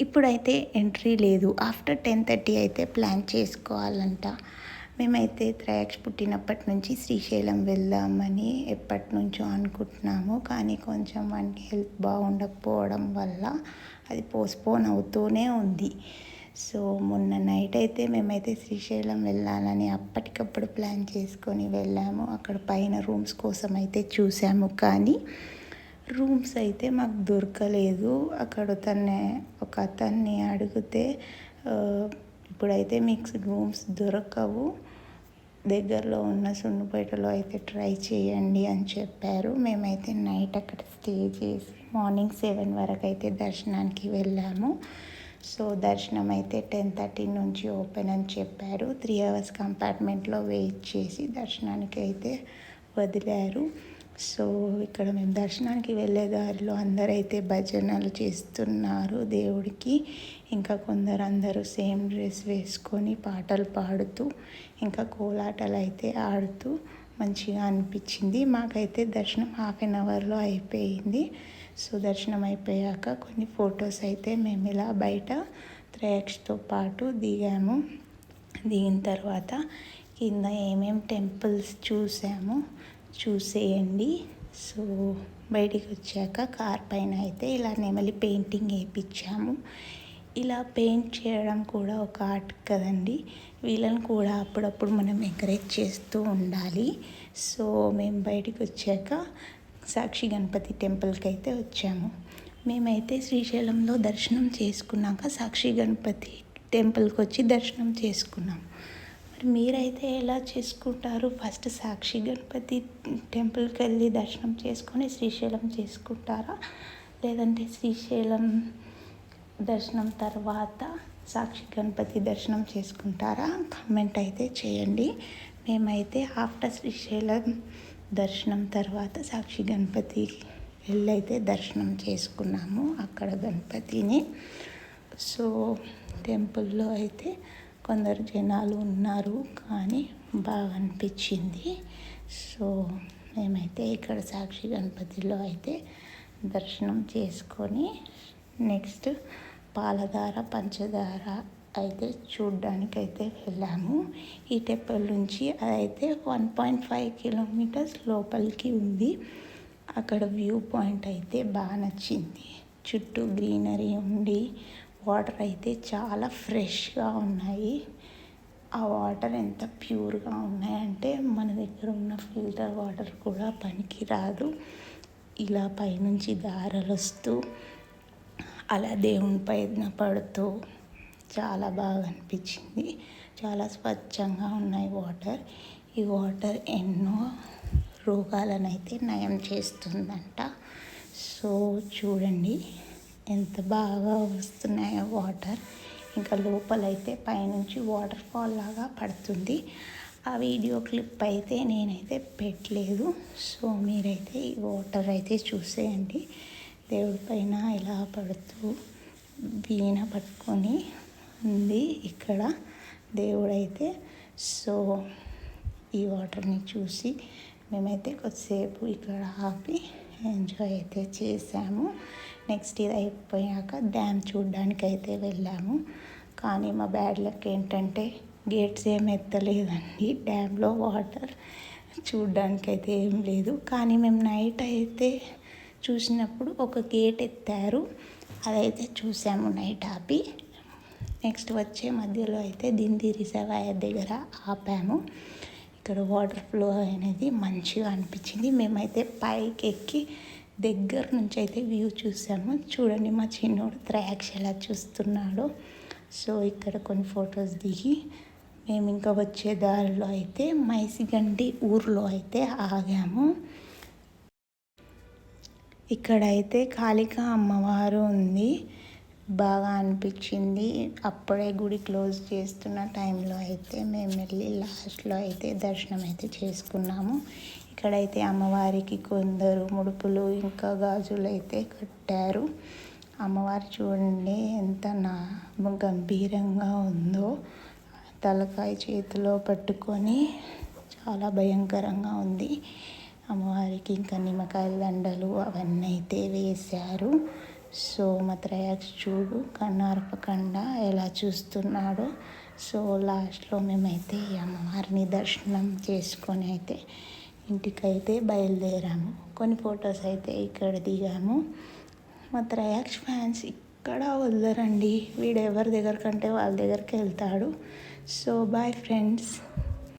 ఇప్పుడైతే ఎంట్రీ లేదు. ఆఫ్టర్ 10:30 అయితే ప్లాన్ చేసుకోవాలంట. మేమైతే త్రయాక్ష పుట్టినప్పటి నుంచి శ్రీశైలం వెళ్దామని ఎప్పటి నుంచో అనుకుంటున్నాము. కానీ కొంచెం వానికి హెల్త్ బాగుండకపోవడం వల్ల అది పోస్ట్పోన్ అవుతూనే ఉంది. సో మొన్న నైట్ అయితే మేమైతే శ్రీశైలం వెళ్ళాలని అప్పటికప్పుడు ప్లాన్ చేసుకొని వెళ్ళాము. అక్కడ పైన రూమ్స్ కోసం అయితే చూసాము, కానీ రూమ్స్ అయితే మాకు దొరకలేదు. అక్కడ ఒక అతన్ని అడిగితే ఇప్పుడైతే మీకు రూమ్స్ దొరకవు, దగ్గరలో ఉన్న సున్నుపేటలో అయితే ట్రై చేయండి అని చెప్పారు. మేమైతే నైట్ అక్కడ స్టే చేసి మార్నింగ్ 7 వరకు అయితే దర్శనానికి వెళ్ళాము. సో దర్శనం అయితే 10:30 నుంచి ఓపెన్ అని చెప్పారు. 3 hours కంపార్ట్మెంట్లో వెయిట్ చేసి దర్శనానికి అయితే వదిలారు. సో ఇక్కడ మేము దర్శనానికి వెళ్ళే దారిలో అందరైతే భజనలు చేస్తున్నారు దేవుడికి. ఇంకా అందరూ సేమ్ డ్రెస్ వేసుకొని పాటలు పాడుతూ ఇంకా కోలాటాలు అయితే ఆడుతూ మంచిగా అనిపించింది. మాకైతే దర్శనం 1/2 అవర్లో అయిపోయింది. సో దర్శనం అయిపోయాక కొన్ని ఫొటోస్ అయితే మేము ఇలా బయట త్రయాక్షతో పాటు దిగాము. దిగిన తర్వాత కింద ఏమేం టెంపుల్స్ చూసేయండి. సో బయటికి వచ్చాక కార్ పైన అయితే ఇలా నెమలి పెయింటింగ్ వేయించాము. ఇలా పెయింట్ చేయడం కూడా ఒక ఆర్ట్ కదండి. వీళ్ళని కూడా అప్పుడప్పుడు మనం ఎంకరేజ్ చేస్తూ ఉండాలి. సో మేము బయటికి వచ్చాక సాక్షి గణపతి టెంపుల్కి అయితే వచ్చాము. మేమైతే శ్రీశైలంలో దర్శనం చేసుకున్నాక సాక్షి గణపతి టెంపుల్కి వచ్చి దర్శనం చేసుకున్నాం. మరి మీరైతే ఎలా చేసుకుంటారు? ఫస్ట్ సాక్షి గణపతి టెంపుల్కి వెళ్ళి దర్శనం చేసుకొని శ్రీశైలం చేసుకుంటారా, లేదంటే శ్రీశైలం దర్శనం తర్వాత సాక్షి గణపతి దర్శనం చేసుకుంటారా? కామెంట్ అయితే చేయండి. మేమైతే ఆఫ్టర్ శ్రీశైలం దర్శనం తర్వాత సాక్షి గణపతి వెళ్ళైతే దర్శనం చేసుకున్నాము అక్కడ గణపతిని. సో టెంపుల్లో అయితే కొందరు జనాలు ఉన్నారు, కానీ బాగా అనిపించింది. సో మేమైతే ఇక్కడ సాక్షి గణపతిలో అయితే దర్శనం చేసుకొని నెక్స్ట్ పాలధార పంచదార అయితే చూడ్డానికైతే వెళ్ళాము. ఈ టెంపుల్ నుంచి అదైతే 1.5 kilometers లోపలికి ఉంది. అక్కడ వ్యూ పాయింట్ అయితే బాగా నచ్చింది. చుట్టూ గ్రీనరీ ఉండి వాటర్ అయితే చాలా ఫ్రెష్గా ఉన్నాయి. ఆ వాటర్ ఎంత ప్యూర్గా ఉన్నాయంటే మన దగ్గర ఉన్న ఫిల్టర్ వాటర్ కూడా పనికిరాదు. ఇలా పైనుంచి దారాలు వస్తూ అలా దేవుని పైన పడుతూ చాలా బాగా అనిపించింది. చాలా స్వచ్ఛంగా ఉన్నాయి వాటర్. ఈ వాటర్ ఎన్నో రోగాలను అయితే నయం చేస్తుందంట. సో చూడండి ఎంత బాగా వస్తున్నాయో వాటర్. ఇంకా లోపలైతే పైనుంచి వాటర్ ఫాల్ లాగా పడుతుంది. ఆ వీడియో క్లిప్ అయితే నేనైతే పెట్టలేదు. సో మీరైతే ఈ వాటర్ అయితే చూసేయండి. దేవుడి పైన ఇలా పడుతూ వీణ పట్టుకొని ఉంది ఇక్కడ దేవుడైతే. సో ఈ వాటర్ని చూసి మేమైతే కొద్దిసేపు ఇక్కడ ఆపి ఎంజాయ్ అయితే చేసాము. నెక్స్ట్ ఇది అయిపోయాక డ్యామ్ చూడడానికి అయితే వెళ్ళాము. కానీ మా బ్యాడ్ లక్ ఏంటంటే గేట్స్ ఏం ఎత్తలేదండి. డ్యామ్లో వాటర్ చూడడానికి అయితే ఏం లేదు. కానీ మేము నైట్ అయితే చూసినప్పుడు ఒక గేట్ ఎత్తారు, అదైతే చూసాము నైట్ ఆపి. నెక్స్ట్ వచ్చే మధ్యలో అయితే దిండి రిజర్వాయర్ దగ్గర ఆపాము. ఇక్కడ వాటర్ ఫ్లో అనేది మంచిగా అనిపించింది. మేమైతే పైకి ఎక్కి దగ్గర నుంచి అయితే వ్యూ చూసాము. చూడండి మా చిన్నోడు త్రయాక్ష ఎలా చూస్తున్నాడో. సో ఇక్కడ కొన్ని ఫొటోస్ దిగి మేము ఇంకా వచ్చే దారిలో అయితే మైసిగండి ఊర్లో అయితే ఆగాము. ఇక్కడైతే కాళికా అమ్మవారు ఉంది, బాగా అనిపించింది. అప్పుడే గుడి క్లోజ్ చేస్తున్న టైంలో అయితే మేము వెళ్ళి లాస్ట్లో అయితే దర్శనం అయితే చేసుకున్నాము. ఇక్కడైతే అమ్మవారికి కొందరు ముడుపులు ఇంకా గాజులు అయితే కట్టారు. అమ్మవారు చూడండి ఎంత గంభీరంగా ఉందో. తలకాయ చేతిలో పట్టుకొని చాలా భయంకరంగా ఉంది. అమ్మవారికి ఇంకా నిమ్మకాయల దండలు అవన్నీ అయితే వేశారు. సో మా త్రయాక్స్ చూడు కన్నార్పకుండా ఎలా చూస్తున్నాడో. సో లాస్ట్లో మేమైతే ఈ అమ్మవారిని దర్శనం చేసుకొని అయితే ఇంటికైతే బయలుదేరాము. కొన్ని ఫొటోస్ అయితే ఇక్కడ దిగాము. మా త్రయాక్స్ ఫ్యాన్స్ ఇక్కడ వదలరండి, వీడు ఎవరి దగ్గర కంటే వాళ్ళ దగ్గరికి వెళ్తాడు. So bye friends.